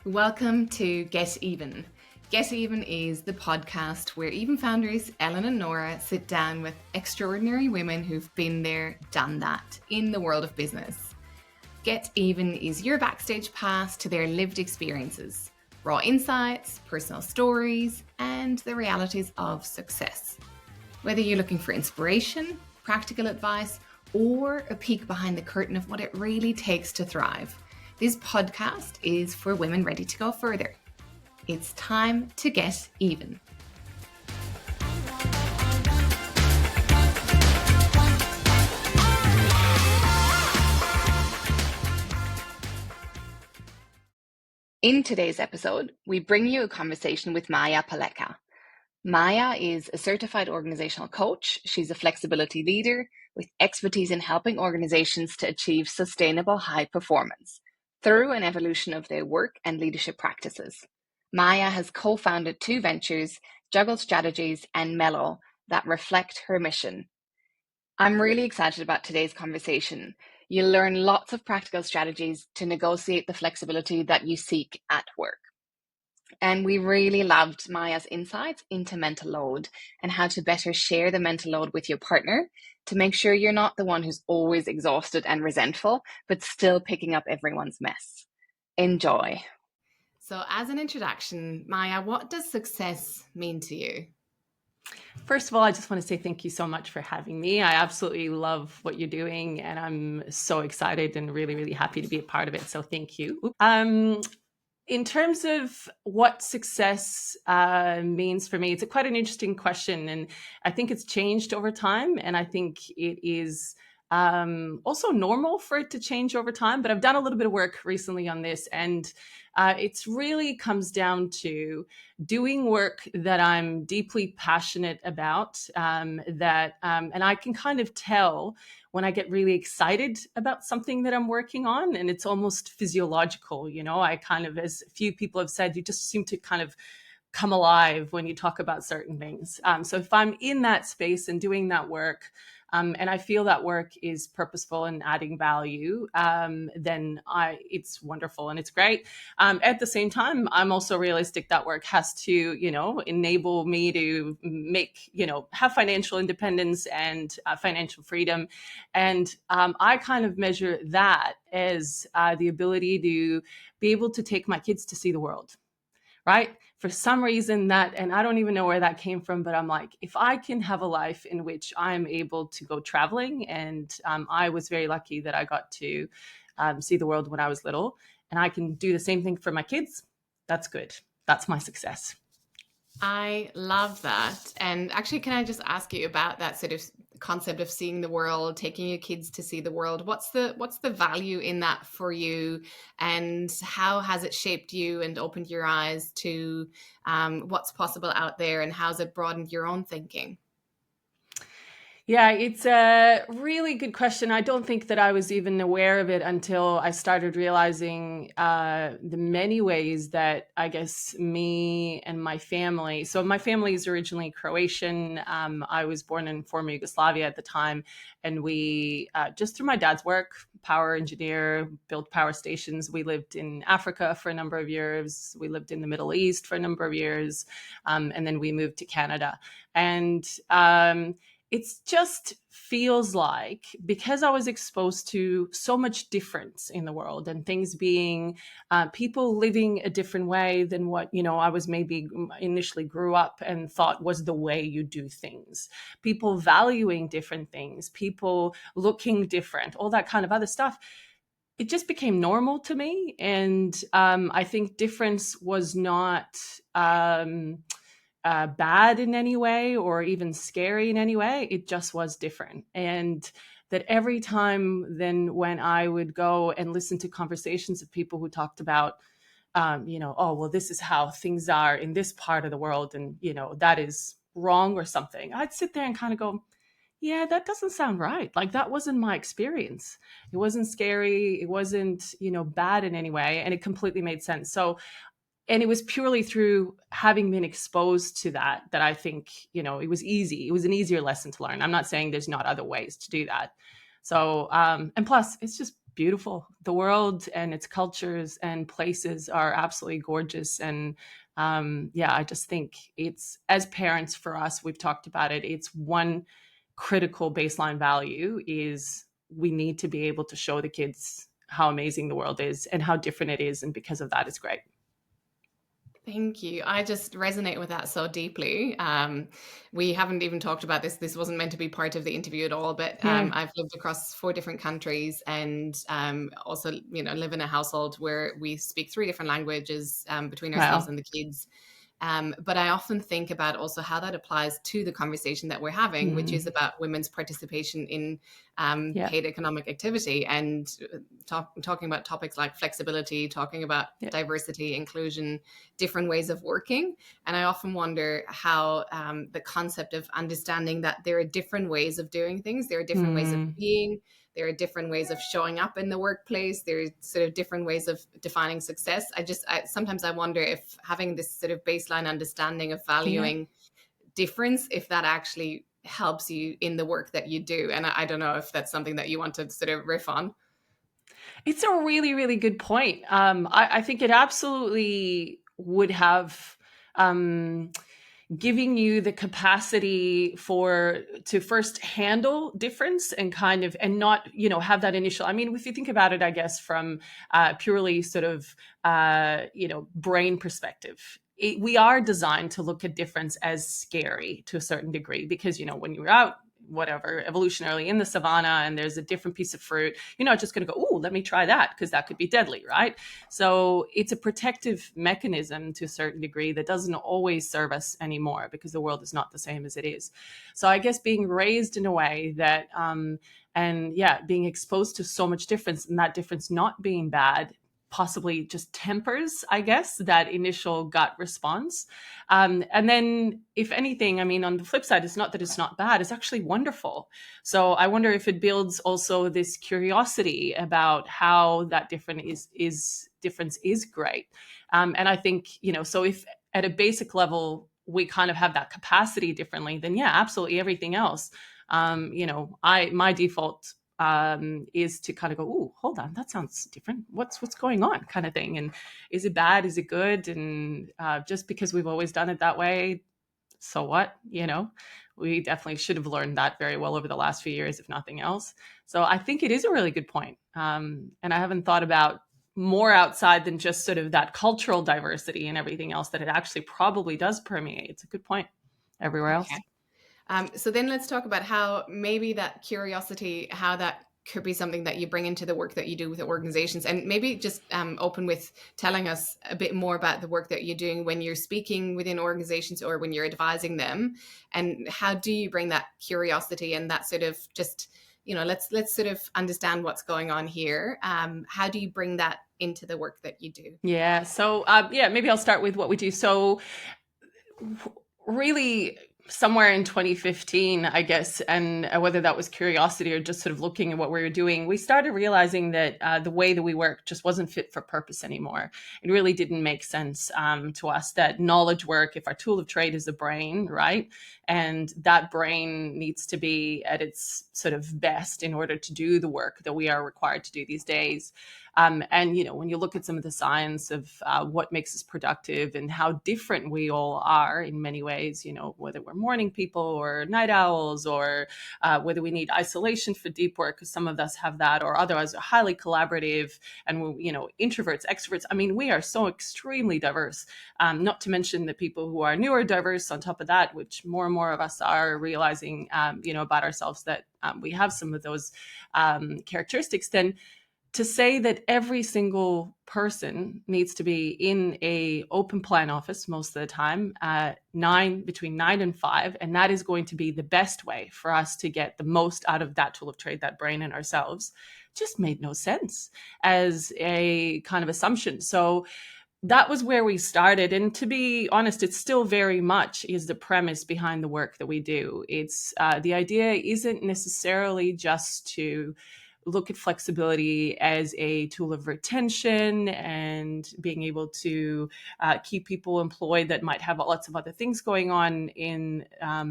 Welcome to Get Even. Get Even is the podcast where Even founders Ellen and Nora sit down with extraordinary women who've been there, done that in the world of business. Get Even is your backstage pass to their lived experiences, raw insights, personal stories, and the realities of success. Whether you're looking for inspiration, practical advice, or a peek behind the curtain of what it really takes to thrive, this podcast is for women ready to go further. It's time to get even. In today's episode, we bring you a conversation with Maja Paleka. Maja is a certified organisational coach. She's a flexibility leader with expertise in helping organisations to achieve sustainable high performance through an evolution of their work and leadership practices. Maja has co-founded two ventures, Juggle Strategies and Melo, that reflect her mission. I'm really excited about today's conversation. You'll learn lots of practical strategies to negotiate the flexibility that you seek at work. And we really loved Maja's insights into mental load and how to better share the mental load with your partner to make sure you're not the one who's always exhausted and resentful, but still picking up everyone's mess. Enjoy. So as an introduction, Maja, what does success mean to you? First of all, I just want to say thank you so much for having me. I absolutely love what you're doing, and I'm so excited and really, really happy to be a part of it. So thank you. In terms of what success means for me, it's quite an interesting question, and I think it's changed over time, and I think it is also normal for it to change over time. But I've done a little bit of work recently on this, and it really comes down to doing work that I'm deeply passionate about, and I can kind of tell when I get really excited about something that I'm working on, and it's almost physiological, I kind of, as a few people have said, you just seem to kind of come alive when you talk about certain things. So if I'm in that space and doing that work, and I feel that work is purposeful and adding value, then it's wonderful and it's great. At the same time, I'm also realistic that work has to, enable me to have financial independence and financial freedom. And I kind of measure that as the ability to be able to take my kids to see the world. Right? For some reason and I don't even know where that came from, but I'm like, if I can have a life in which I'm able to go traveling, and I was very lucky that I got to see the world when I was little, and I can do the same thing for my kids, that's good. That's my success. I love that. And actually, can I just ask you about that sort of concept of seeing the world, taking your kids to see the world? What's the value in that for you, and how has it shaped you and opened your eyes to what's possible out there, and how's it broadened your own thinking? Yeah, it's a really good question. I don't think that I was even aware of it until I started realizing the many ways that I guess me and my family. So my family is originally Croatian. I was born in former Yugoslavia at the time. And we, just through my dad's work, power engineer, built power stations. We lived in Africa for a number of years. We lived in the Middle East for a number of years. And then we moved to Canada. And it just feels like, because I was exposed to so much difference in the world and things being people living a different way than what, I was maybe initially grew up and thought was the way you do things, people valuing different things, people looking different, all that kind of other stuff. It just became normal to me. And I think difference was not bad in any way or even scary in any way. It just was different. And that every time then when I would go and listen to conversations of people who talked about, oh, well, this is how things are in this part of the world, and, that is wrong or something, I'd sit there and kind of go, yeah, that doesn't sound right. Like, that wasn't my experience. It wasn't scary. It wasn't, bad in any way. And it completely made sense. And it was purely through having been exposed to that I think, it was easy. It was an easier lesson to learn. I'm not saying there's not other ways to do that. So, and plus, it's just beautiful. The world and its cultures and places are absolutely gorgeous. And yeah, I just think it's, as parents for us, we've talked about it, it's one critical baseline value is we need to be able to show the kids how amazing the world is and how different it is. And because of that, it's great. Thank you. I just resonate with that so deeply. We haven't even talked about this. This wasn't meant to be part of the interview at all, but Yeah. I've lived across 4 different countries, and also, live in a household where we speak 3 different languages between ourselves Wow. and the kids. But I often think about also how that applies to the conversation that we're having, which is Mm, about women's participation in yeah. paid economic activity, and talking about topics like flexibility, talking about Yeah. diversity, inclusion, different ways of working. And I often wonder how the concept of understanding that there are different ways of doing things, there are different ways of Mm, being, there are different ways of showing up in the workplace, there's sort of different ways of defining success. Sometimes I wonder if having this sort of baseline understanding of yeah. valuing difference, if that actually helps you in the work that you do. And I don't know if that's something that you want to sort of riff on. It's a really, really good point. I think it absolutely would have um, giving you the capacity for to first handle difference and kind of and not have that initial. I mean, if you think about it, I guess from purely sort of brain perspective. We are designed to look at difference as scary to a certain degree because when you're out whatever evolutionarily in the savannah and there's a different piece of fruit, you're not just going to go, oh, let me try that because that could be deadly, right? So it's a protective mechanism to a certain degree that doesn't always serve us anymore because the world is not the same as it is. So I guess being raised in a way that and yeah, being exposed to so much difference and that difference not being bad possibly just tempers, I guess, that initial gut response. And then, if anything, I mean, on the flip side, it's not that it's not bad, it's actually wonderful. So I wonder if it builds also this curiosity about how that difference is great. And I think, so if at a basic level, we kind of have that capacity differently, then yeah, absolutely everything else. My default is to kind of go, oh, hold on, that sounds different. What's going on, kind of thing. And is it bad? Is it good? And just because we've always done it that way, so what? We definitely should have learned that very well over the last few years, if nothing else. So I think it is a really good point. And I haven't thought about more outside than just sort of that cultural diversity and everything else that it actually probably does permeate. It's a good point everywhere else. Okay. So then let's talk about how maybe that curiosity, how that could be something that you bring into the work that you do with organizations, and maybe just open with telling us a bit more about the work that you're doing when you're speaking within organizations or when you're advising them, and how do you bring that curiosity and that sort of just, let's sort of understand what's going on here. How do you bring that into the work that you do? Yeah. So, yeah, maybe I'll start with what we do. So, really somewhere in 2015, I guess, and whether that was curiosity or just sort of looking at what we were doing, we started realizing that the way that we work just wasn't fit for purpose anymore. It really didn't make sense to us that knowledge work, if our tool of trade is the brain, right? And that brain needs to be at its sort of best in order to do the work that we are required to do these days. And when you look at some of the science of what makes us productive and how different we all are in many ways, whether we're morning people or night owls, or whether we need isolation for deep work, because some of us have that, or otherwise are highly collaborative, and introverts, extroverts. I mean, we are so extremely diverse. Not to mention the people who are neurodiverse on top of that, which more and more of us are realizing, about ourselves that we have some of those characteristics. Then to say that every single person needs to be in a open plan office most of the time, between 9 and 5, and that is going to be the best way for us to get the most out of that tool of trade, that brain and ourselves, just made no sense as a kind of assumption. So that was where we started. And to be honest, it still very much is the premise behind the work that we do. It's the idea isn't necessarily just to look at flexibility as a tool of retention and being able to keep people employed that might have lots of other things going on in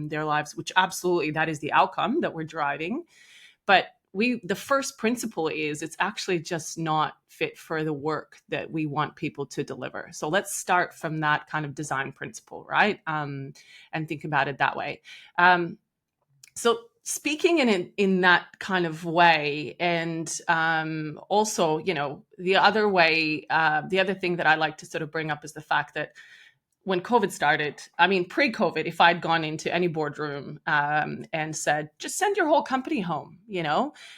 their lives, which absolutely that is the outcome that we're driving. But the first principle is it's actually just not fit for the work that we want people to deliver. So let's start from that kind of design principle, right? And think about it that way. So speaking in that kind of way, and also, the other way, the other thing that I like to sort of bring up is the fact that when COVID started, pre-COVID, if I'd gone into any boardroom and said, just send your whole company home,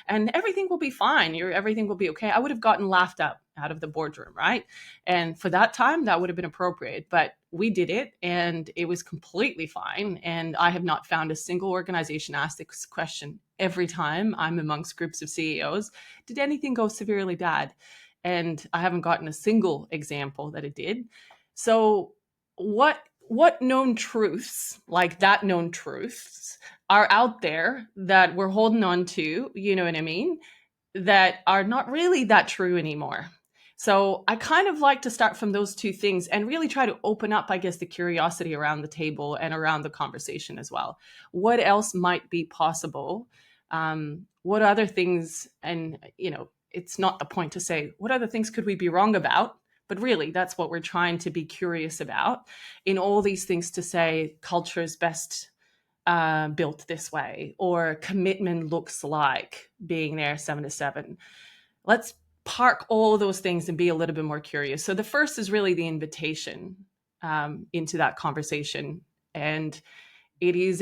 and everything will be fine, everything will be okay, I would have gotten laughed out of the boardroom, right? And for that time, that would have been appropriate. But we did it, and it was completely fine. And I have not found a single organization ask this question every time I'm amongst groups of CEOs. Did anything go severely bad? And I haven't gotten a single example that it did. So what known truths, like that known truths, are out there that we're holding on to, you know what I mean, that are not really that true anymore? So I kind of like to start from those two things and really try to open up, I guess, the curiosity around the table and around the conversation as well. What else might be possible? What other things, and it's not the point to say, what other things could we be wrong about? But really, that's what we're trying to be curious about in all these things, to say culture is best built this way, or commitment looks like being there 7 to 7. Let's park all of those things and be a little bit more curious. So the first is really the invitation into that conversation. And it is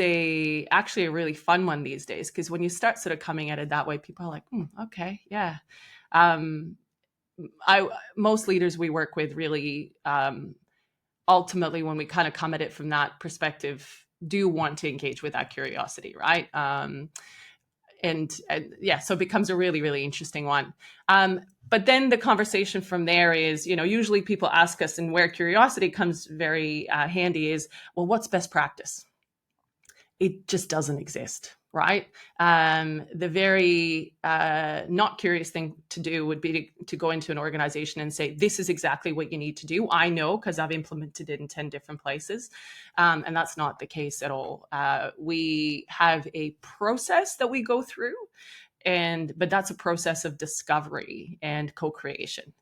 actually a really fun one these days, because when you start sort of coming at it that way, people are like, okay, yeah. Most leaders we work with really, ultimately, when we kind of come at it from that perspective, do want to engage with that curiosity, right? And yeah, so it becomes a really, really interesting one. But then the conversation from there is, usually people ask us, and where curiosity comes very handy is, well, what's best practice? It just doesn't exist, right? The very not curious thing to do would be to go into an organization and say, this is exactly what you need to do. I know, because I've implemented it in 10 different places. And that's not the case at all. We have a process that we go through, but that's a process of discovery and co-creation,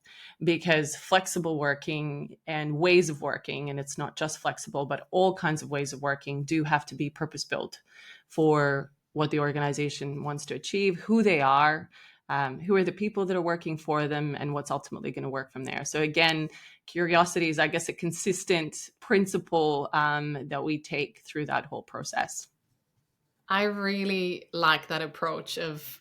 because flexible working and ways of working, and it's not just flexible, but all kinds of ways of working, do have to be purpose-built for what the organization wants to achieve, who they are, who are the people that are working for them, and what's ultimately going to work from there. So again, curiosity is, I guess, a consistent principle that we take through that whole process. I really like that approach of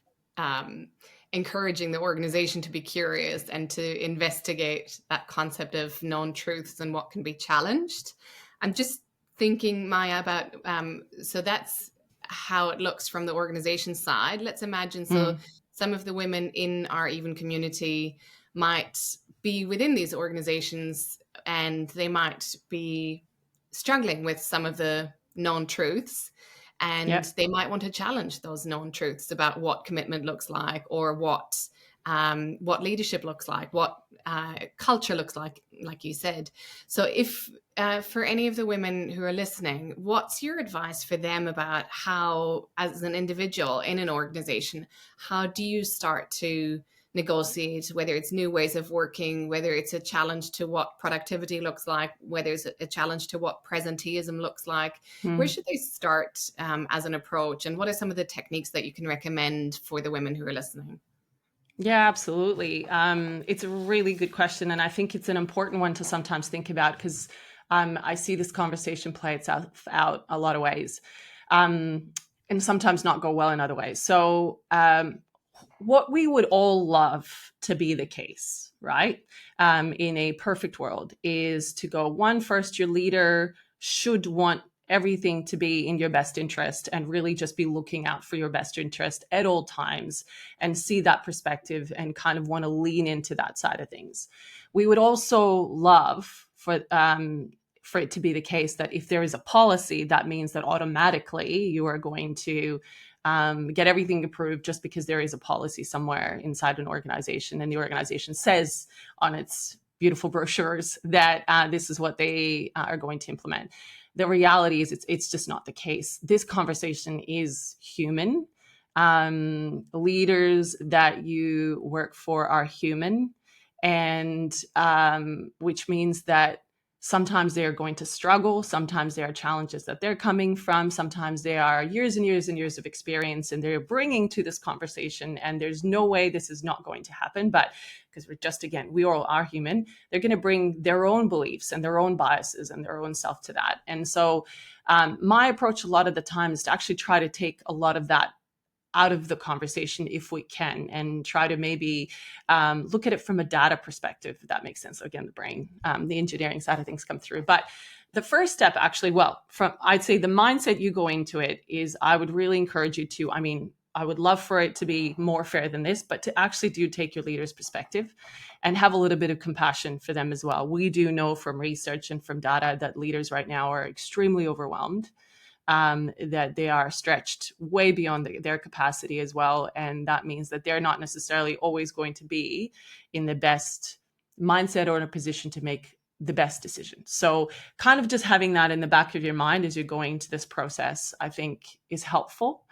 encouraging the organization to be curious and to investigate that concept of known truths and what can be challenged. I'm just thinking, Maja, about so that's how it looks from the organization side. Let's imagine some of the women in our Even community might be within these organizations, and they might be struggling with some of the known truths. And they might want to challenge those known truths about what commitment looks like, or what leadership looks like, what culture looks like you said. So if for any of the women who are listening, what's your advice for them about how, as an individual in an organization, how do you start to negotiate, whether it's new ways of working, whether it's a challenge to what productivity looks like, whether it's a challenge to what presenteeism looks like? Where should they start as an approach? And what are some of the techniques that you can recommend for the women who are listening? Yeah, absolutely. It's a really good question. And I think it's an important one to sometimes think about, because I see this conversation play itself out a lot of ways, and sometimes not go well in other ways. So what we would all love to be the case, right? In a perfect world, is to go, one, first, your leader should want everything to be in your best interest, and really just be looking out for your best interest at all times, and see that perspective and kind of want to lean into that side of things. We would also love for it to be the case that if there is a policy, that means that automatically you are going to get everything approved just because there is a policy somewhere inside an organization, and the organization says on its beautiful brochures that this is what they are going to implement. The reality is it's just not the case. This conversation is human. Leaders that you work for are human, and which means that sometimes they're going to struggle. Sometimes there are challenges that they're coming from. Sometimes there are years and years and years of experience and they're bringing to this conversation. And there's no way this is not going to happen. But because we're just, again, we all are human, they're going to bring their own beliefs and their own biases and their own self to that. And so my approach a lot of the time is to actually try to take a lot of that out of the conversation if we can, and try to maybe look at it from a data perspective, if that makes sense. So again, the brain, the engineering side of things come through. But the first step actually, well, I'd say the mindset you go into it is, I would really encourage you to, I would love for it to be more fair than this, but to actually do take your leader's perspective and have a little bit of compassion for them as well. We do know from research and from data that leaders right now are extremely overwhelmed. That they are stretched way beyond their capacity as well. And that means that they're not necessarily always going to be in the best mindset or in a position to make the best decision. So kind of just having that in the back of your mind as you're going into this process, I think is helpful.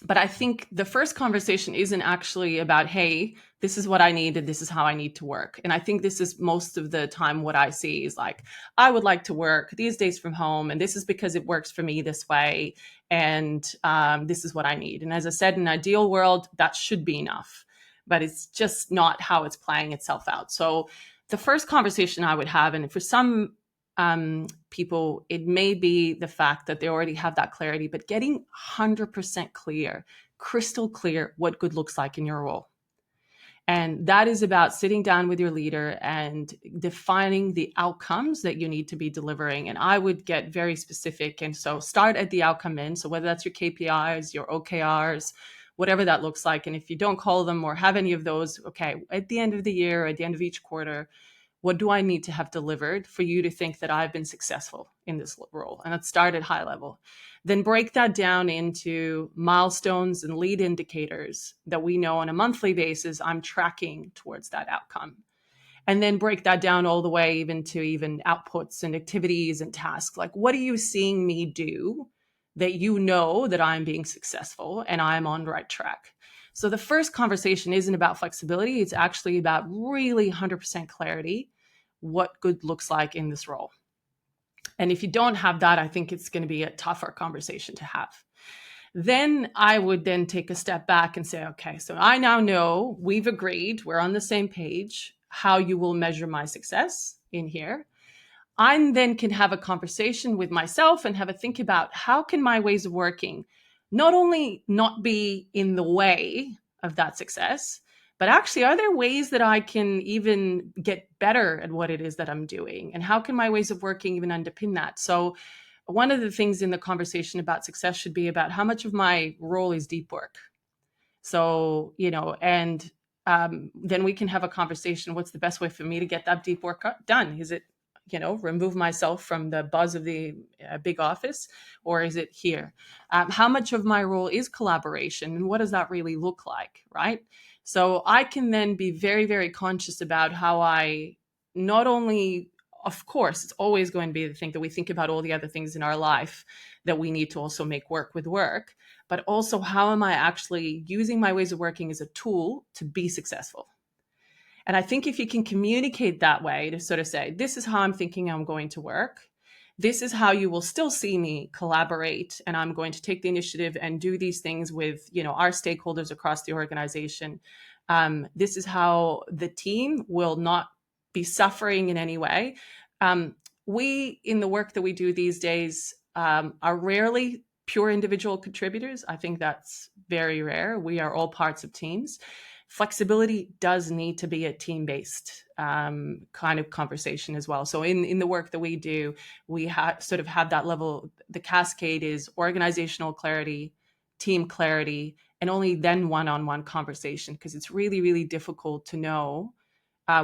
But I think the first conversation isn't actually about, hey, this is what I need and this is how I need to work. And I think this is most of the time what I see is like, I would like to work these days from home, and this is because it works for me this way. And this is what I need. And as I said, in an ideal world, that should be enough. But it's just not how it's playing itself out. So the first conversation I would have, and for some people, it may be the fact that they already have that clarity, but getting 100% clear, crystal clear what good looks like in your role. And that is about sitting down with your leader and defining the outcomes that you need to be delivering. And I would get very specific. And so start at the outcome end. So whether that's your KPIs, your OKRs, whatever that looks like. And if you don't call them or have any of those, okay, at the end of the year, at the end of each quarter, what do I need to have delivered for you to think that I've been successful in this role? And let's start at high level. Then break that down into milestones and lead indicators that we know on a monthly basis I'm tracking towards that outcome. And then break that down all the way even to even outputs and activities and tasks. Like, what are you seeing me do that you know that I'm being successful and I'm on the right track? So the first conversation isn't about flexibility. It's actually about really 100% clarity, what good looks like in this role. And if you don't have that, I think it's going to be a tougher conversation to have. Then I would then take a step back and say, okay, so I now know we've agreed, we're on the same page, how you will measure my success in here. I then can have a conversation with myself and have a think about how can my ways of working not only not be in the way of that success, but actually, are there ways that I can even get better at what it is that I'm doing? And how can my ways of working even underpin that? So one of the things in the conversation about success should be about how much of my role is deep work. So, and then we can have a conversation. What's the best way for me to get that deep work done? Is it, remove myself from the buzz of the big office, or is it here? How much of my role is collaboration, and what does that really look like, right? So I can then be very, very conscious about how I not only, of course, it's always going to be the thing that we think about all the other things in our life that we need to also make work with work, but also how am I actually using my ways of working as a tool to be successful? And I think if you can communicate that way to sort of say, this is how I'm thinking I'm going to work. This is how you will still see me collaborate. And I'm going to take the initiative and do these things with, our stakeholders across the organization. This is how the team will not be suffering in any way. We, in the work that we do these days, are rarely pure individual contributors. I think that's very rare. We are all parts of teams. Flexibility does need to be a team-based kind of conversation as well. So in the work that we do, we sort of have that level. The cascade is organizational clarity, team clarity, and only then one-on-one conversation, because it's really, really difficult to know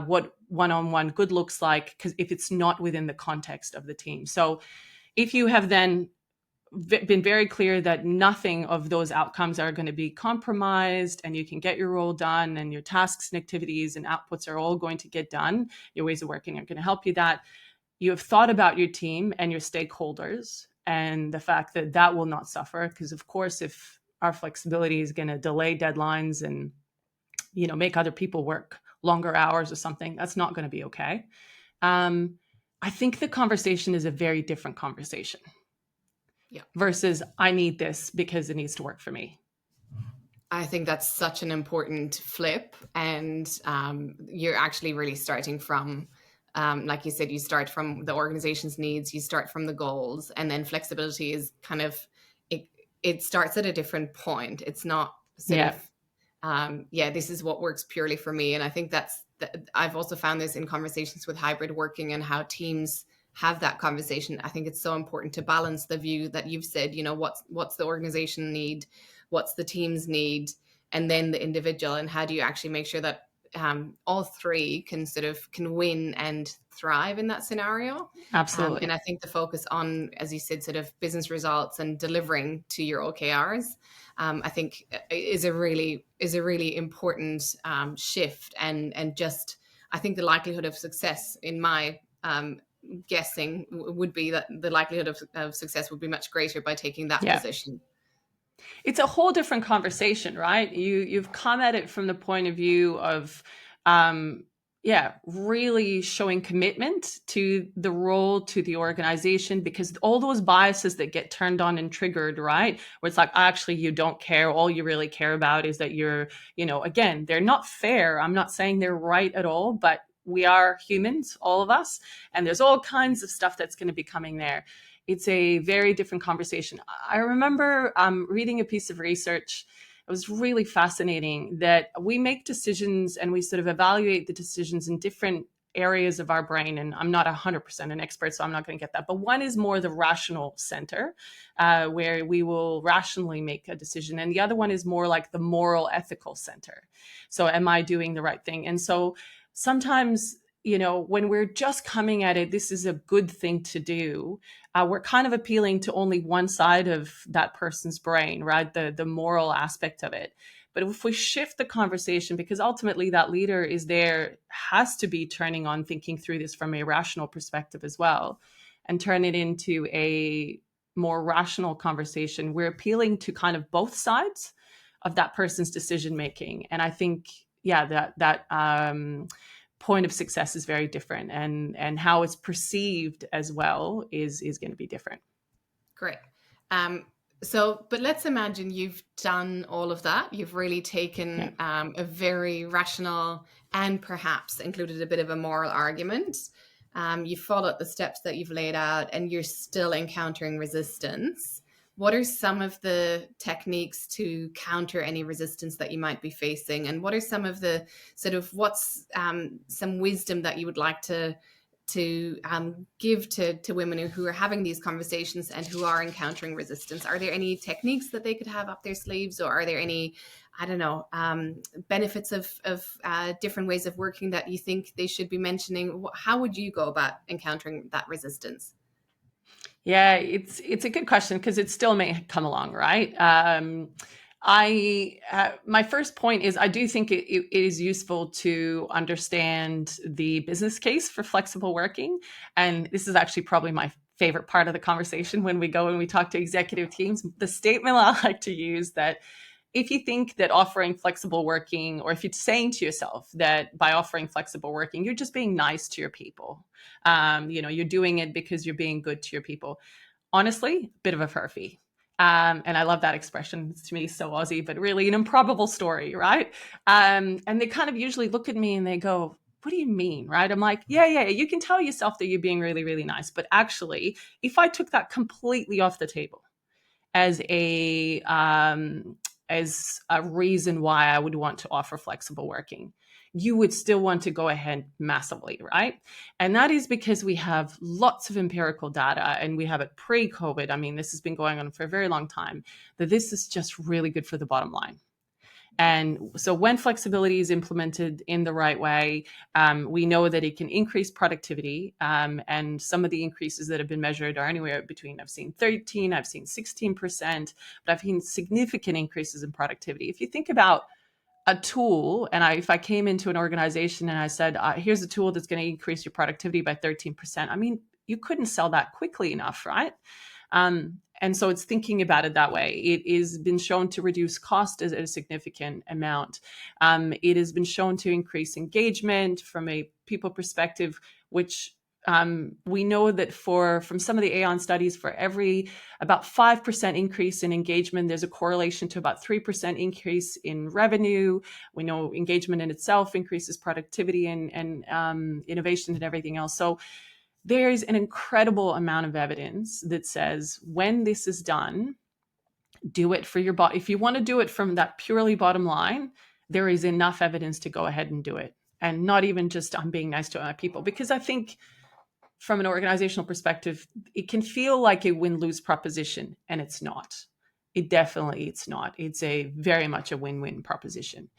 what one-on-one good looks like, because if it's not within the context of the team. So if you have then been very clear that nothing of those outcomes are going to be compromised, and you can get your role done, and your tasks and activities and outputs are all going to get done, your ways of working are going to help you, that you have thought about your team and your stakeholders and the fact that that will not suffer. Because of course, if our flexibility is going to delay deadlines and, make other people work longer hours or something, that's not going to be okay. I think the conversation is a very different conversation. Yeah. Versus I need this because it needs to work for me. I think that's such an important flip. And you're actually really starting from, like you said, you start from the organization's needs, you start from the goals, and then flexibility is kind of, it starts at a different point. It's not sort of, this is what works purely for me. And I think I've also found this in conversations with hybrid working and how teams have that conversation. I think it's so important to balance the view that you've said, what's the organization need, what's the team's need, and then the individual, and how do you actually make sure that all three can win and thrive in that scenario. Absolutely. And I think the focus on, as you said, sort of business results and delivering to your OKRs, I think is a really important shift. And just, I think the likelihood of success, in my guessing, would be that the likelihood of success would be much greater by taking that position. It's a whole different conversation, right? You've come at it from the point of view of, really showing commitment to the role, to the organization, because all those biases that get turned on and triggered, right? Where it's like, actually, you don't care. All you really care about is that you're, again, they're not fair. I'm not saying they're right at all, but we are humans, all of us. And there's all kinds of stuff that's going to be coming there. It's a very different conversation. I remember reading a piece of research. It was really fascinating that we make decisions and we sort of evaluate the decisions in different areas of our brain. And I'm not 100% an expert, so I'm not going to get that. But one is more the rational center, where we will rationally make a decision. And the other one is more like the moral, ethical center. So am I doing the right thing? And so sometimes, when we're just coming at it, this is a good thing to do. We're kind of appealing to only one side of that person's brain, right? The moral aspect of it. But if we shift the conversation, because ultimately that leader has to be turning on thinking through this from a rational perspective as well, and turn it into a more rational conversation, we're appealing to kind of both sides of that person's decision making. And I think, that point of success is very different, and how it's perceived as well is going to be different. Great. But let's imagine you've done all of that. You've really taken a very rational and perhaps included a bit of a moral argument. You've followed the steps that you've laid out, and you're still encountering resistance. What are some of the techniques to counter any resistance that you might be facing? And what are some of the what's some wisdom that you would like to give to women who are having these conversations and who are encountering resistance? Are there any techniques that they could have up their sleeves, or are there any, benefits of different ways of working that you think they should be mentioning? How would you go about encountering that resistance? Yeah, it's a good question, because it still may come along, right? My first point is, I do think it is useful to understand the business case for flexible working. And this is actually probably my favorite part of the conversation when we go and we talk to executive teams. The statement I like to use, that if you think that offering flexible working, or if you're saying to yourself that by offering flexible working, you're just being nice to your people, you're doing it because you're being good to your people. Honestly, a bit of a furphy. And I love that expression. It's, to me, so Aussie, but really an improbable story, right? And they kind of usually look at me and they go, what do you mean, right? I'm like, yeah, you can tell yourself that you're being really, really nice. But actually, if I took that completely off the table as a reason why I would want to offer flexible working, you would still want to go ahead massively, right? And that is because we have lots of empirical data, and we have it pre-COVID. I mean, this has been going on for a very long time, that this is just really good for the bottom line. And so when flexibility is implemented in the right way, we know that it can increase productivity. And some of the increases that have been measured are anywhere between, I've seen 13, I've seen 16%, but I've seen significant increases in productivity. If you think about a tool, and if I came into an organization and I said, here's a tool that's going to increase your productivity by 13%, I mean, you couldn't sell that quickly enough, right? And And so it's thinking about it that way. It has been shown to reduce cost at a significant amount. It has been shown to increase engagement from a people perspective, which we know that from some of the Aon studies, for every about 5% increase in engagement, there's a correlation to about 3% increase in revenue. We know engagement in itself increases productivity and innovation and everything else. So there's an incredible amount of evidence that says when this is done, do it for your body. If you want to do it from that purely bottom line, there is enough evidence to go ahead and do it. And not even just I'm being nice to my people, because I think from an organizational perspective, it can feel like a win-lose proposition, and it's not. It's not. It's a very much a win-win proposition.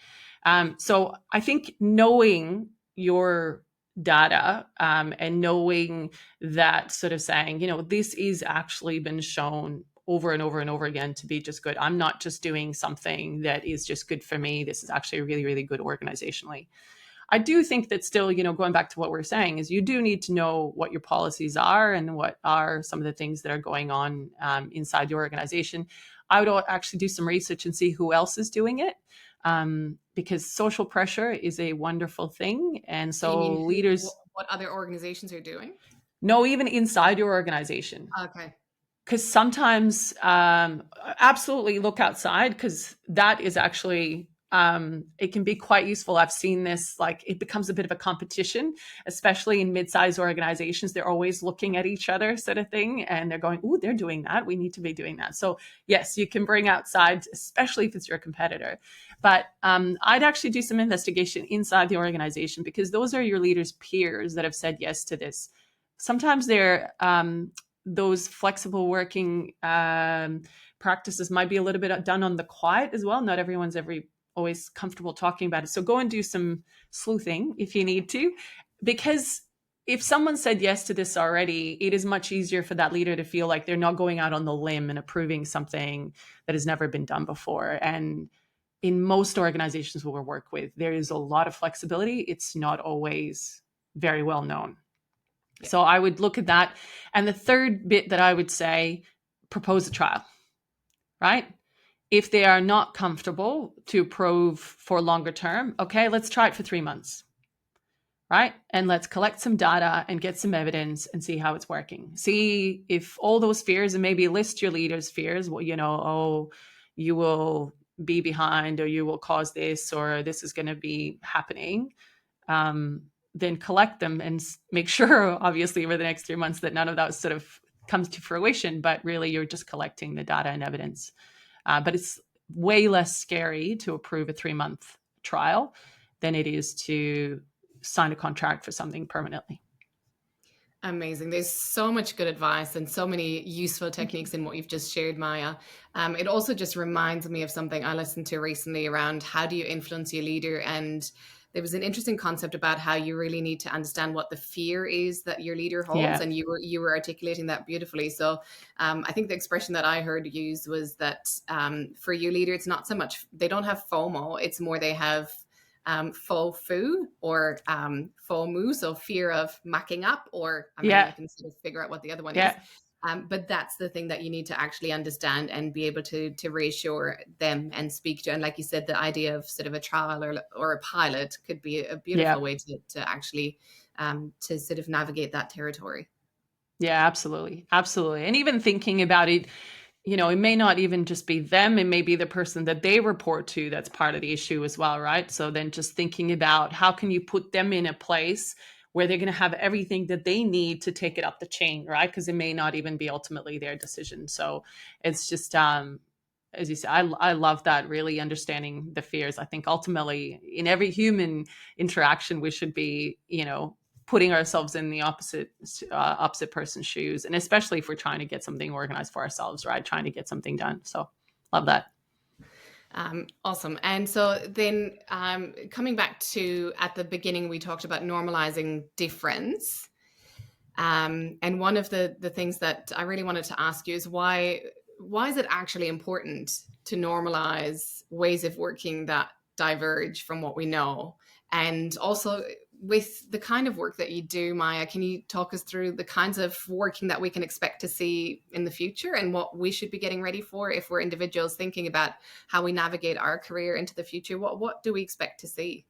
So I think knowing your data and knowing that, sort of saying, this is actually been shown over and over and over again to be just good. I'm not just doing something that is just good for me. This is actually really, really good organizationally. I do think that still, going back to what we're saying, is you do need to know what your policies are and what are some of the things that are going on inside your organization. I would actually do some research and see who else is doing it, because social pressure is a wonderful thing. And so Do you mean leaders... what other organizations are doing? No, even inside your organization. Okay. Because sometimes absolutely look outside, because that is actually... it can be quite useful. I've seen this, like it becomes a bit of a competition, especially in mid-sized organizations. They're always looking at each other, sort of thing. And they're going, "Ooh, they're doing that. We need to be doing that." So yes, you can bring outside, especially if it's your competitor. But I'd actually do some investigation inside the organization, because those are your leaders' peers that have said yes to this. Sometimes they're those flexible working practices might be a little bit done on the quiet as well. Not everyone's always comfortable talking about it. So go and do some sleuthing if you need to, because if someone said yes to this already, it is much easier for that leader to feel like they're not going out on the limb and approving something that has never been done before. And in most organizations we work with, there is a lot of flexibility. It's not always very well known. Yeah. So I would look at that. And the third bit that I would say, propose a trial, right? If they are not comfortable to prove for longer term, okay, let's try it for 3 months, right? And let's collect some data and get some evidence and see how it's working. See if all those fears, and maybe list your leaders' fears, well, oh, you will be behind, or you will cause this, or this is going to be happening. Then collect them and make sure, obviously, over the next 3 months that none of that sort of comes to fruition, but really you're just collecting the data and evidence. But it's way less scary to approve a 3-month trial than it is to sign a contract for something permanently. Amazing. There's so much good advice and so many useful techniques in what you've just shared, Maja. It also just reminds me of something I listened to recently around how do you influence your leader. And there was an interesting concept about how you really need to understand what the fear is that your leader holds. Yeah. And you were articulating that beautifully. So I think the expression that I heard used was that for your leader, it's not so much, they don't have FOMO. It's more they have FOMO or FOMO, so fear of macking up, or I can sort of figure out what the other one is. But that's the thing that you need to actually understand and be able to reassure them and speak to. And like you said, the idea of sort of a trial or a pilot could be a beautiful way to actually to sort of navigate that territory. Yeah, absolutely. Absolutely. And even thinking about it, it may not even just be them. It may be the person that they report to that's part of the issue as well, right? So then just thinking about how can you put them in a place where they're going to have everything that they need to take it up the chain, right? Because it may not even be ultimately their decision. So it's just, as you say, I love that, really understanding the fears. I think ultimately in every human interaction, we should be, putting ourselves in the opposite person's shoes. And especially if we're trying to get something organized for ourselves, right? Trying to get something done. So love that. Awesome. And so then coming back to at the beginning, we talked about normalizing difference. And one of the things that I really wanted to ask you is why is it actually important to normalize ways of working that diverge from what we know? And also with the kind of work that you do, Maja, can you talk us through the kinds of working that we can expect to see in the future and what we should be getting ready for if we're individuals thinking about how we navigate our career into the future? What do we expect to see?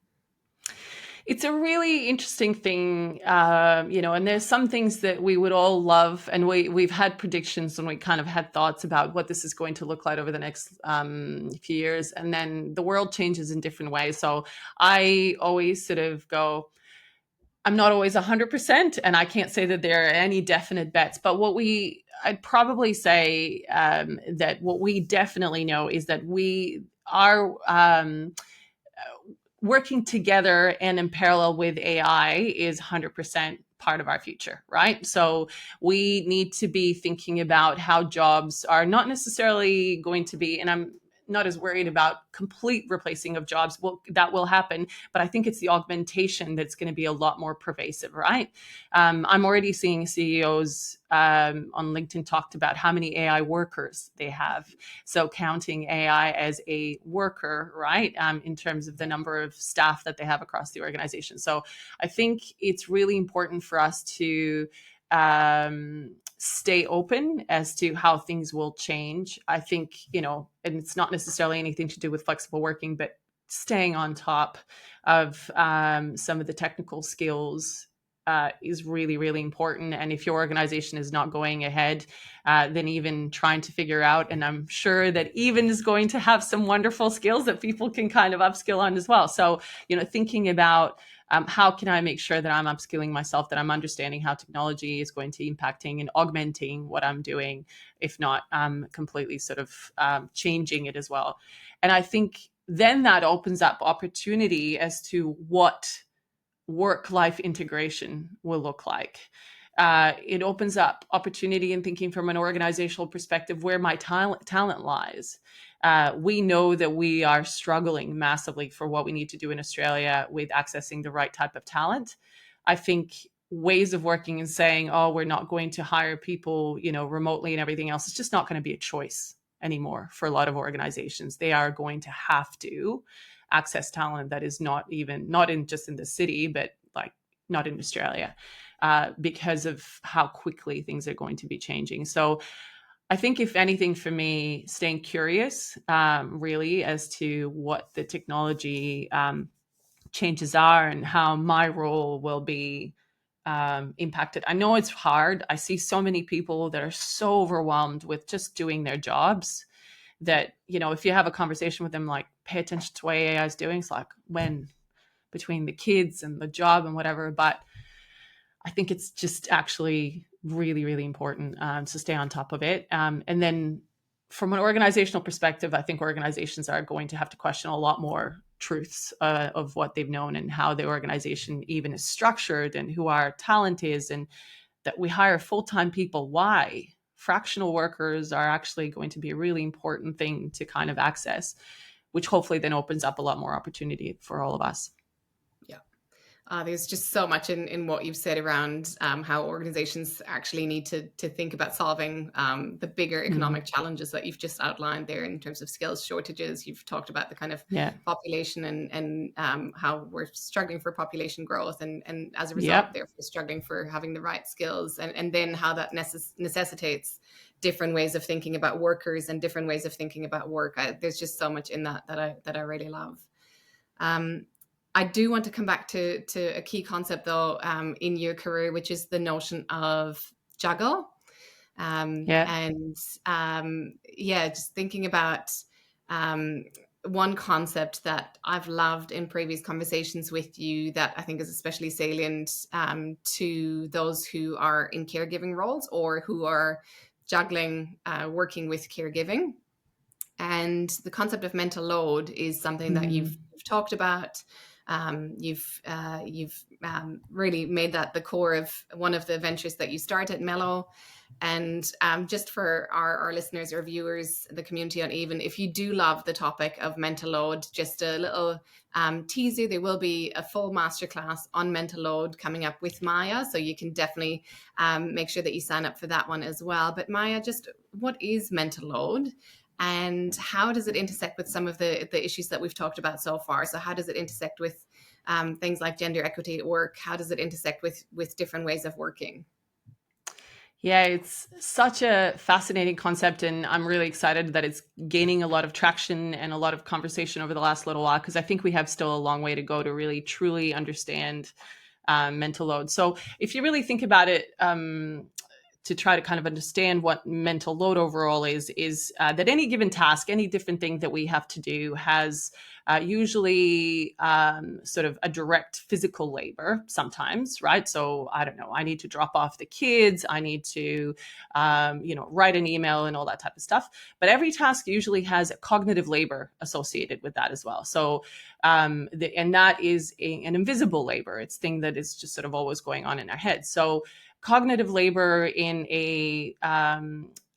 It's a really interesting thing, and there's some things that we would all love, and we've had predictions and we kind of had thoughts about what this is going to look like over the next few years, and then the world changes in different ways. So I always sort of go, I'm not always 100%, and I can't say that there are any definite bets, but I'd probably say that what we definitely know is that we are working together and in parallel with AI is 100% part of our future, right? So we need to be thinking about how jobs are not necessarily going to be, and I'm not as worried about complete replacing of jobs. Well, that will happen, but I think it's the augmentation that's going to be a lot more pervasive, right? I'm already seeing CEOs on LinkedIn talked about how many AI workers they have. So counting AI as a worker, right, in terms of the number of staff that they have across the organization. So I think it's really important for us to stay open as to how things will change. I think, and it's not necessarily anything to do with flexible working, but staying on top of some of the technical skills is really, really important. And if your organization is not going ahead, then even trying to figure out, and I'm sure that even is going to have some wonderful skills that people can kind of upskill on as well. So, thinking about how can I make sure that I'm upskilling myself, that I'm understanding how technology is going to impacting and augmenting what I'm doing, if not completely sort of changing it as well. And I think then that opens up opportunity as to what work-life integration will look like. It opens up opportunity in thinking from an organizational perspective where my talent lies. We know that we are struggling massively for what we need to do in Australia with accessing the right type of talent. I think ways of working and saying, oh, we're not going to hire people, remotely and everything else, it's just not going to be a choice anymore for a lot of organizations. They are going to have to access talent that is not just in the city, but like not in Australia, because of how quickly things are going to be changing. So I think if anything for me, staying curious really as to what the technology changes are and how my role will be impacted. I know it's hard. I see so many people that are so overwhelmed with just doing their jobs that, if you have a conversation with them, like, pay attention to what AI is doing, it's like, when, between the kids and the job and whatever. But I think it's just actually really, really important to stay on top of it. And then from an organizational perspective, I think organizations are going to have to question a lot more truths of what they've known and how the organization even is structured and who our talent is, and that we hire full-time people. Why? Fractional workers are actually going to be a really important thing to kind of access, which hopefully then opens up a lot more opportunity for all of us. There's just so much in what you've said around how organizations actually need to think about solving the bigger economic challenges that you've just outlined there in terms of skills shortages. You've talked about the kind of population and how we're struggling for population growth, and as a result, therefore, struggling for having the right skills, and then how that necessitates different ways of thinking about workers and different ways of thinking about work. There's just so much in that I really love. I do want to come back to a key concept, though, in your career, which is the notion of juggle. Just thinking about one concept that I've loved in previous conversations with you that I think is especially salient to those who are in caregiving roles or who are juggling working with caregiving. And the concept of mental load is something that you've talked about. You've really made that the core of one of the ventures that you started, Melo. And just for our listeners or viewers, the community on Even, if you do love the topic of mental load, just a little teaser, there will be a full masterclass on mental load coming up with Maja. So you can definitely make sure that you sign up for that one as well. But Maja, just what is mental load? and how does it intersect with some of the issues that we've talked about so far? So how does it intersect with things like gender equity at work? How does it intersect with different ways of working? Yeah, it's such a fascinating concept, and I'm really excited that it's gaining a lot of traction and a lot of conversation over the last little while, because I think we have still a long way to go to really truly understand mental load. So if you really think about it, to try to kind of understand what mental load overall is that any given task, any different thing that we have to do has usually sort of a direct physical labor sometimes, right? So I don't know, I need to drop off the kids, I need to, write an email and all that type of stuff. But every task usually has a cognitive labor associated with that as well. So, and that is an invisible labor. It's thing that is just sort of always going on in our head. So cognitive labor in the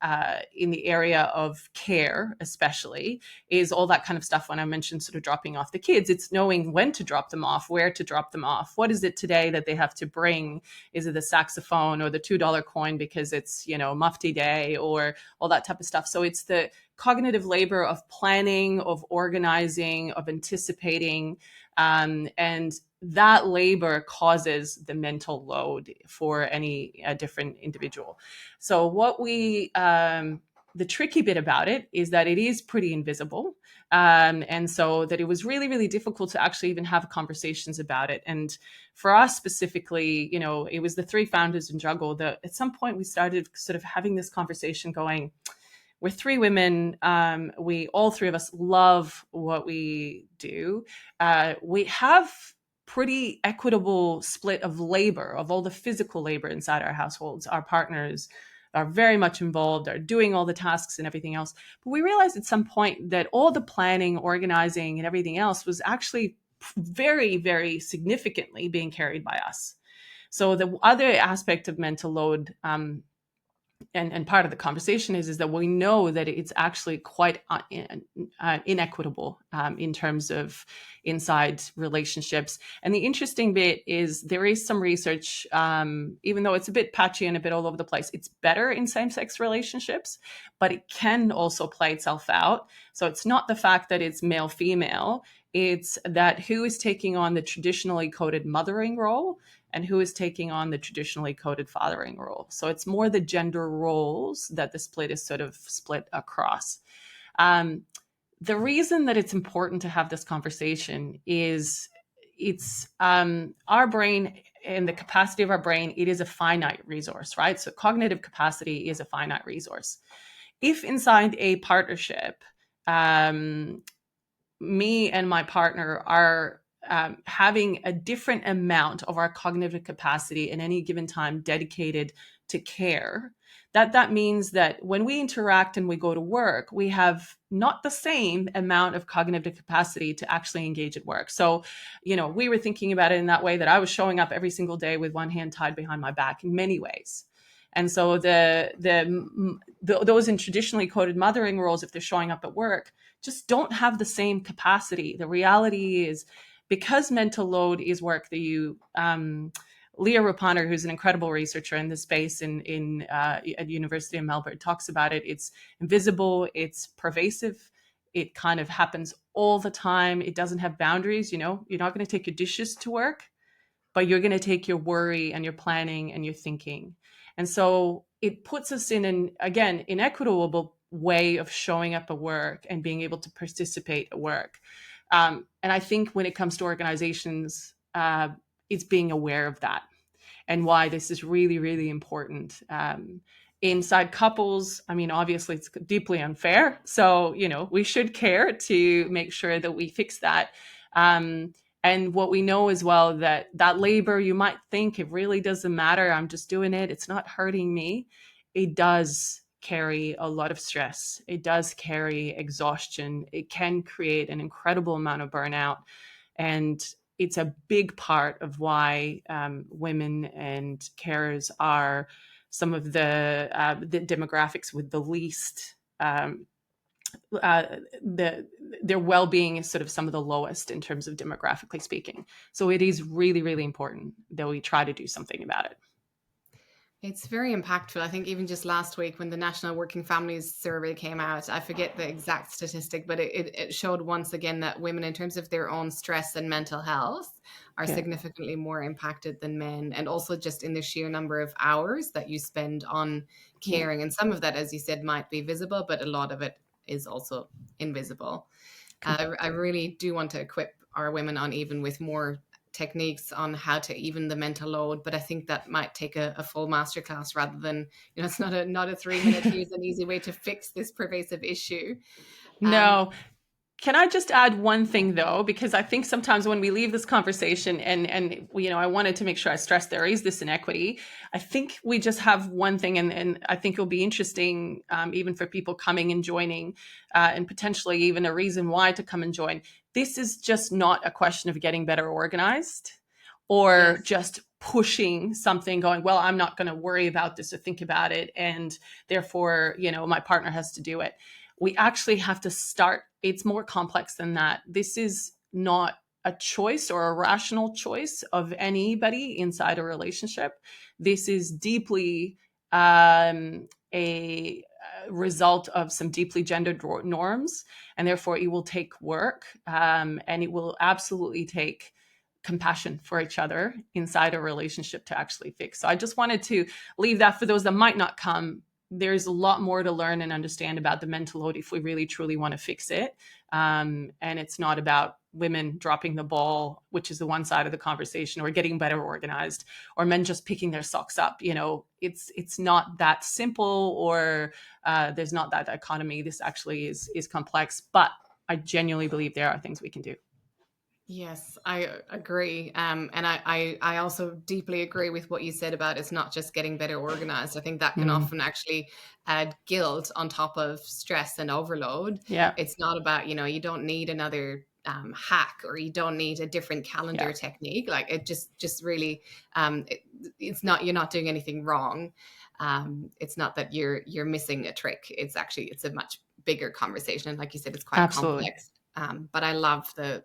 area of care, especially, is all that kind of stuff. When I mentioned sort of dropping off the kids, it's knowing when to drop them off, where to drop them off. What is it today that they have to bring? Is it the saxophone or the $2 coin because it's, mufti day, or all that type of stuff? So it's the cognitive labor of planning, of organizing, of anticipating, and that labor causes the mental load for any different individual. So the tricky bit about it is that it is pretty invisible. And so that it was really, really difficult to actually even have conversations about it. And for us specifically, it was the three founders in Juggle that at some point we started sort of having this conversation going, we're three women. We all three of us love what we do. We have pretty equitable split of labor, of all the physical labor inside our households. Our partners are very much involved, are doing all the tasks and everything else. But we realized at some point that all the planning, organizing, and everything else was actually very, very significantly being carried by us. So the other aspect of mental load, and part of the conversation is that we know that it's actually quite inequitable in terms of inside relationships. And the interesting bit is there is some research, even though it's a bit patchy and a bit all over the place, it's better in same-sex relationships, but it can also play itself out. So it's not the fact that it's male-female, it's that who is taking on the traditionally coded mothering role and who is taking on the traditionally coded fathering role. So it's more the gender roles that the split is sort of split across. The reason that it's important to have this conversation is it's our brain and the capacity of our brain, it is a finite resource, right? So cognitive capacity is a finite resource. If inside a partnership, me and my partner are having a different amount of our cognitive capacity at any given time dedicated to care, that means that when we interact and we go to work, we have not the same amount of cognitive capacity to actually engage at work. So, we were thinking about it in that way, that I was showing up every single day with one hand tied behind my back in many ways. And so those in traditionally coded mothering roles, if they're showing up at work, just don't have the same capacity. The reality is, because mental load is work that Leah Raponder, who's an incredible researcher in this space at University of Melbourne, talks about it. It's invisible, it's pervasive, it kind of happens all the time. It doesn't have boundaries. You're not going to take your dishes to work, but you're going to take your worry and your planning and your thinking. And so it puts us in an, again, inequitable way of showing up at work and being able to participate at work. And I think when it comes to organizations, it's being aware of that and why this is really, really important. Inside couples, obviously it's deeply unfair. So, we should care to make sure that we fix that. And what we know as well, that labor, you might think it really doesn't matter. I'm just doing it. It's not hurting me. It does carry a lot of stress. It does carry exhaustion. It can create an incredible amount of burnout. And it's a big part of why women and carers are some of the demographics with the least their well-being is sort of some of the lowest in terms of demographically speaking. So it is really, really important that we try to do something about it. It's very impactful. I think even just last week when the National Working Families Survey came out, I forget the exact statistic, but it showed once again that women, in terms of their own stress and mental health, are Yeah. significantly more impacted than men. And also just in the sheer number of hours that you spend on Yeah. caring. And some of that, as you said, might be visible, but a lot of it is also invisible. I really do want to equip our women on even with more techniques on how to even the mental load, but I think that might take a full masterclass rather than, it's not a 3 minute here's an easy way to fix this pervasive issue. Um, No. Can I just add one thing though? Because I think sometimes when we leave this conversation and I wanted to make sure I stress there is this inequity. I think we just have one thing, and I think it'll be interesting even for people coming and joining, and potentially even a reason why to come and join. This is just not a question of getting better organized or yes, just pushing something going, well, I'm not going to worry about this or think about it, and therefore, my partner has to do it. We actually have to start. It's more complex than that. This is not a choice or a rational choice of anybody inside a relationship. This is deeply a result of some deeply gendered norms, and therefore it will take work, and it will absolutely take compassion for each other inside a relationship to actually fix. So I just wanted to leave that for those that might not come. There's a lot more to learn and understand about the mental load if we really truly want to fix it. And it's not about women dropping the ball, which is the one side of the conversation, or getting better organized, or men just picking their socks up. It's not that simple, or there's not that dichotomy. This actually is complex, but I genuinely believe there are things we can do. yes, I agree. And I also deeply agree with what you said about it's not just getting better organized. I think that can Mm, often actually add guilt on top of stress and overload. yeah, It's not about, you don't need another hack, or you don't need a different yeah, calendar technique. Like it just really, it's not, you're not doing anything wrong. It's not that you're missing a trick. It's a much bigger conversation. And like you said, it's quite absolutely. complex. But I love the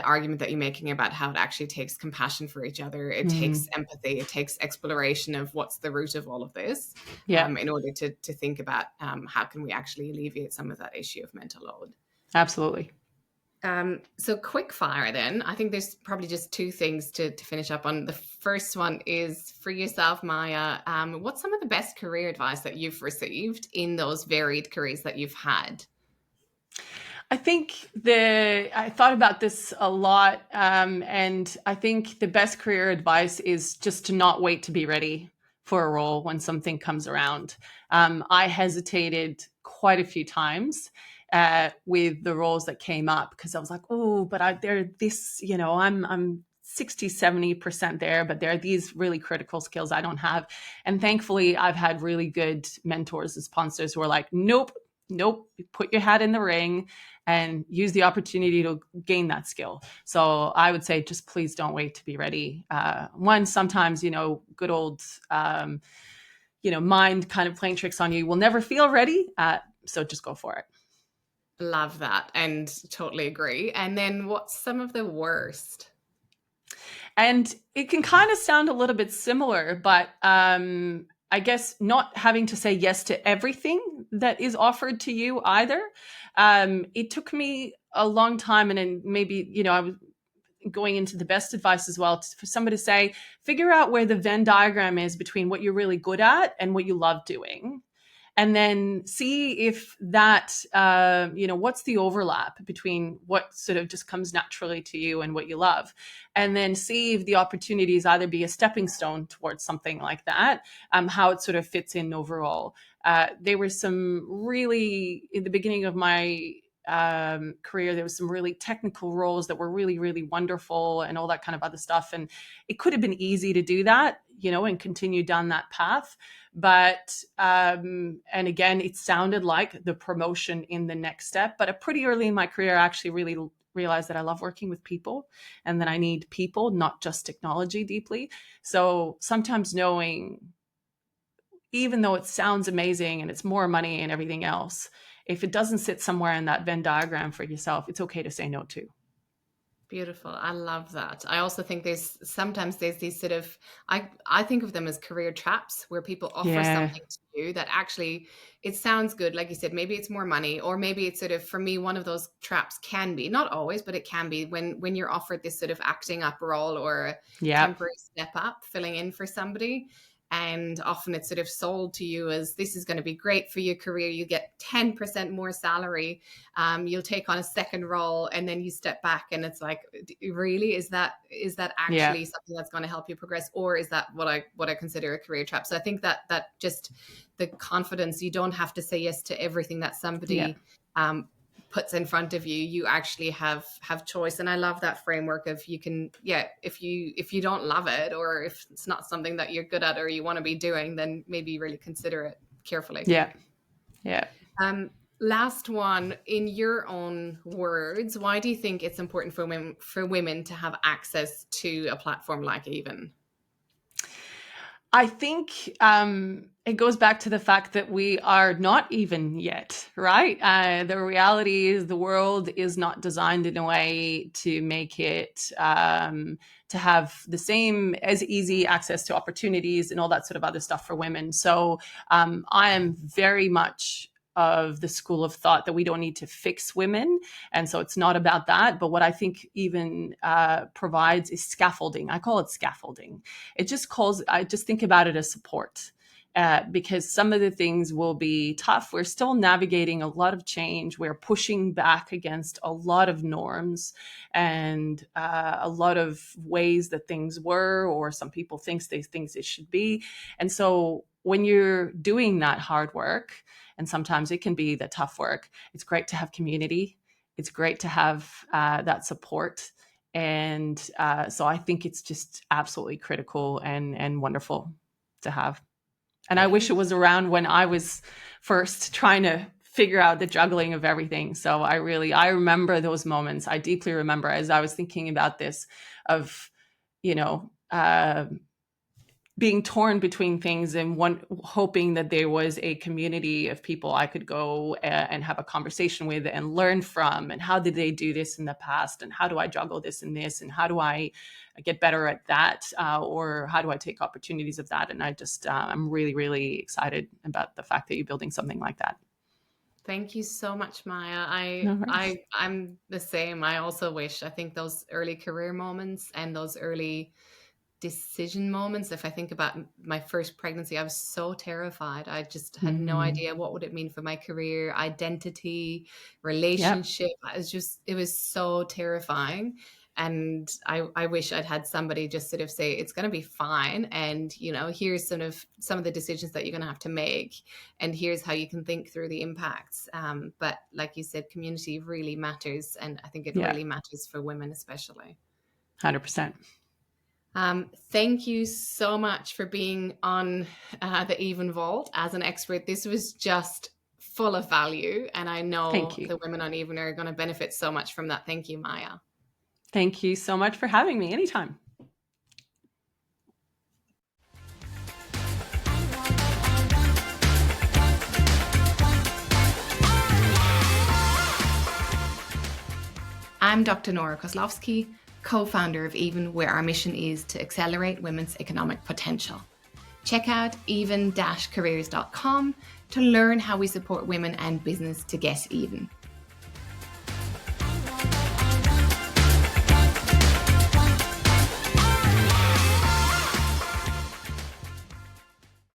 argument that you're making about how it actually takes compassion for each other. It takes Mm, empathy. It takes exploration of what's the root of all of this, yeah, in order to think about how can we actually alleviate some of that issue of mental load. absolutely. So quick fire then. I think there's probably just two things to finish up on. The first one is for yourself, Maja. What's some of the best career advice that you've received in those varied careers that you've had? I think I thought about this a lot, and I think the best career advice is just to not wait to be ready for a role when something comes around. I hesitated quite a few times with the roles that came up because I was like, oh, but they're this, I'm 60, 70% there, but there are these really critical skills I don't have. And thankfully, I've had really good mentors and sponsors who are like, nope, nope, put your hat in the ring and use the opportunity to gain that skill. So I would say just please don't wait to be ready. One, sometimes, good old, mind kind of playing tricks on you will never feel ready. So just go for it. Love that and totally agree. And then what's some of the worst? And it can kind of sound a little bit similar, but I guess not having to say yes to everything that is offered to you either. It took me a long time, and then maybe, I was going into the best advice as well, for somebody to say, figure out where the Venn diagram is between what you're really good at and what you love doing, and then see if that what's the overlap between what sort of just comes naturally to you and what you love, and then see if the opportunities either be a stepping stone towards something like that, how it sort of fits in overall. There were some really, in the beginning of my career, there was some really technical roles that were really, really wonderful and all that kind of other stuff, and it could have been easy to do that, and continue down that path. But and again, it sounded like the promotion in the next step, but pretty early in my career, I actually really realized that I love working with people and that I need people, not just technology, deeply. So sometimes knowing, even though it sounds amazing and it's more money and everything else, if it doesn't sit somewhere in that Venn diagram for yourself, it's okay to say no to. Beautiful. I love that. I also think sometimes there's these sort of, I think of them as career traps where people offer Yeah. something to you that actually, it sounds good. Like you said, maybe it's more money, or maybe it's sort of, for me, one of those traps can be, not always, but it can be when you're offered this sort of acting up role or a Yeah. temporary step up, filling in for somebody. And often it's sort of sold to you as, this is going to be great for your career. You get 10% more salary. You'll take on a second role, and then you step back, and it's like, really, is that Yeah. actually something that's going to help you progress, or is that what I consider a career trap? So I think that just the confidence, you don't have to say yes to everything that Yeah. somebody puts in front of you. You actually have choice. And I love that framework of, you can, if you don't love it, or if it's not something that you're good at or you want to be doing, then maybe really consider it carefully. Yeah. Yeah. Last one, in your own words, why do you think it's important for women to have access to a platform like Even? I think it goes back to the fact that we are not even yet, right? The reality is the world is not designed in a way to make it to have the same as easy access to opportunities and all that sort of other stuff for women. So I am very much of the school of thought that we don't need to fix women. And so it's not about that. But what I think Even provides is scaffolding. I call it scaffolding. I just think about it as support. Because some of the things will be tough. We're still navigating a lot of change. We're pushing back against a lot of norms and a lot of ways that things were, or some people think they should be. And so when you're doing that hard work, and sometimes it can be the tough work, it's great to have community. It's great to have that support. And so I think it's just absolutely critical and wonderful to have. And I wish it was around when I was first trying to figure out the juggling of everything. So I remember those moments. I deeply remember, as I was thinking about this, of, you know, being torn between things, and hoping that there was a community of people I could go and have a conversation with and learn from, and how did they do this in the past, and how do I juggle this and this, and how do I get better at that, or how do I take opportunities of that. And I just I'm really, really excited about the fact that you're building something like that. Thank you so much, Maya. No worries. I'm the same. I think those early career moments and those early decision moments, if I think about my first pregnancy, I was so terrified. I just had no idea what would it mean for my career, identity, Yep. relationship. It was so terrifying. And I wish I'd had somebody just sort of say, it's going to be fine. And, here's some of the decisions that you're going to have to make. And here's how you can think through the impacts. But like you said, community really matters. And I think it Yeah. really matters for women, especially. 100%. Thank you so much for being on the Even Vault as an expert. This was just full of value. And I know Thank you. the women on Even are going to benefit so much from that. Thank you, Maya. Thank you so much for having me. Anytime. I'm Dr. Nora Kozlowski, co-founder of Even, where our mission is to accelerate women's economic potential. Check out even-careers.com to learn how we support women and business to get even.